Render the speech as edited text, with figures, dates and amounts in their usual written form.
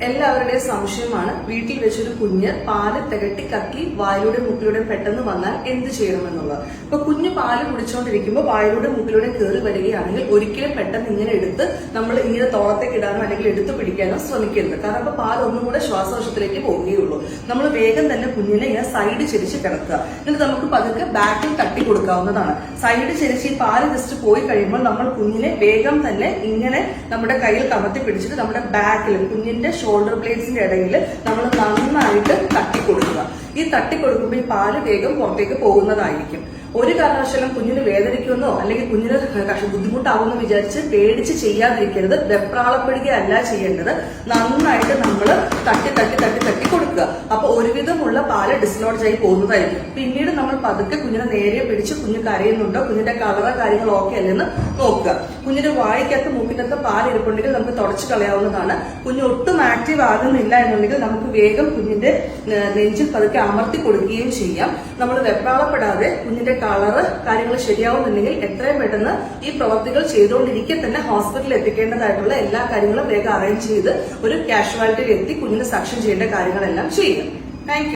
എല്ലാവരുടെയും സംശയമാണ് വീട്ടിൽ വെച്ചൊരു കുഞ്ഞ് പാല് തികട്ടി കക്കി വായിലൂടെ മുക്കിലൂടെ പെട്ടെന്ന് വന്നാൽ എന്ത് ചെയ്യണമെന്നുള്ളത്. ഇപ്പൊ കുഞ്ഞ് പാല് കുടിച്ചുകൊണ്ടിരിക്കുമ്പോൾ വായിലൂടെ മുക്കിലൂടെ കയറി വരികയാണെങ്കിൽ ഒരിക്കലും പെട്ടെന്ന് ഇങ്ങനെ എടുത്ത് നമ്മൾ ഇങ്ങനെ തോളത്തേക്ക് ഇടാനോ അല്ലെങ്കിൽ എടുത്തു പിടിക്കാനോ ശ്രമിക്കരുത്. കാരണം അപ്പൊ പാൽ ഒന്നും കൂടെ ശ്വാസകോശത്തിലേക്ക് പോവുകയുള്ളൂ. നമ്മൾ വേഗം തന്നെ കുഞ്ഞിനെ ഇങ്ങനെ സൈഡ് ചെരിച്ച് കിടക്കുക. എന്നിട്ട് നമുക്ക് പതുക്കെ ബാക്കിൽ തട്ടി കൊടുക്കാവുന്നതാണ്. സൈഡ് ചെരിച്ച് ഈ പാല് ജസ്റ്റ് പോയി കഴിയുമ്പോൾ നമ്മൾ കുഞ്ഞിനെ വേഗം തന്നെ ഇങ്ങനെ നമ്മുടെ കയ്യിൽ കമത്തി പിടിച്ചിട്ട് നമ്മുടെ ബാക്കിൽ കുഞ്ഞിന്റെ ഷോൾഡർ ബ്ലേഡ്സിന്റെ ഇടയിൽ നമ്മൾ നന്നായിട്ട് തട്ടിക്കൊടുക്കുക. ഈ തട്ടിക്കൊടുക്കുമ്പോൾ ഈ പാല് വേഗം പുറത്തേക്ക് പോകുന്നതായിരിക്കും. ഒരു കാരണവശാലും കുഞ്ഞിന് വേദനിക്കുമെന്നോ അല്ലെങ്കിൽ കുഞ്ഞിന് ബുദ്ധിമുട്ടാവുമെന്ന് വിചാരിച്ച് പേടിച്ച് ചെയ്യാതിരിക്കരുത്. വെപ്രാളപ്പെടുകയല്ല ചെയ്യേണ്ടത്. നന്നായിട്ട് നമ്മൾ തട്ടി തട്ടി തട്ടി തട്ടി കൊടുക്കുക. അപ്പൊ ഒരുവിധമുള്ള പാല് ഡിസ്ലോഡ്ജ് ആയി പോകുന്നതായിരിക്കും. പിന്നീട് നമ്മൾ പതുക്കെ കുഞ്ഞിനെ നേരെ പിടിച്ച് കുഞ്ഞ് കരയുന്നുണ്ടോ, കുഞ്ഞിന്റെ കളറോ കാര്യങ്ങളോ ഓക്കെ അല്ലെന്ന് നോക്കുക. കുഞ്ഞിന്റെ വായിക്കകത്ത് മൂക്കിനകത്ത് പാൽ ഇരിപ്പുണ്ടെങ്കിൽ നമുക്ക് തുടച്ചു കളയാവുന്നതാണ്. കുഞ്ഞ് ഒട്ടും ആക്റ്റീവ് ആകുന്നില്ല എന്നുണ്ടെങ്കിൽ നമുക്ക് വേഗം കുഞ്ഞിന്റെ നെഞ്ചിൽ പതുക്കെ അമർത്തി കൊടുക്കുകയും ചെയ്യാം. നമ്മൾ വെപ്രാളപ്പെടാതെ കുഞ്ഞിന്റെ കളറ് കാര്യങ്ങൾ ശരിയാവുന്നുണ്ടെങ്കിൽ എത്രയും പെട്ടെന്ന് ഈ പ്രവർത്തികൾ ചെയ്തുകൊണ്ടിരിക്കെ തന്നെ ഹോസ്പിറ്റലിൽ എത്തിക്കേണ്ടതായിട്ടുള്ള എല്ലാ കാര്യങ്ങളും വേഗം അറേഞ്ച് ചെയ്ത് ഒരു കാഷ്വാലിറ്റിയിൽ എത്തി കുഞ്ഞിന് സക്ഷൻ ചെയ്യേണ്ട കാര്യങ്ങളെല്ലാം ചെയ്യുക. Thank you.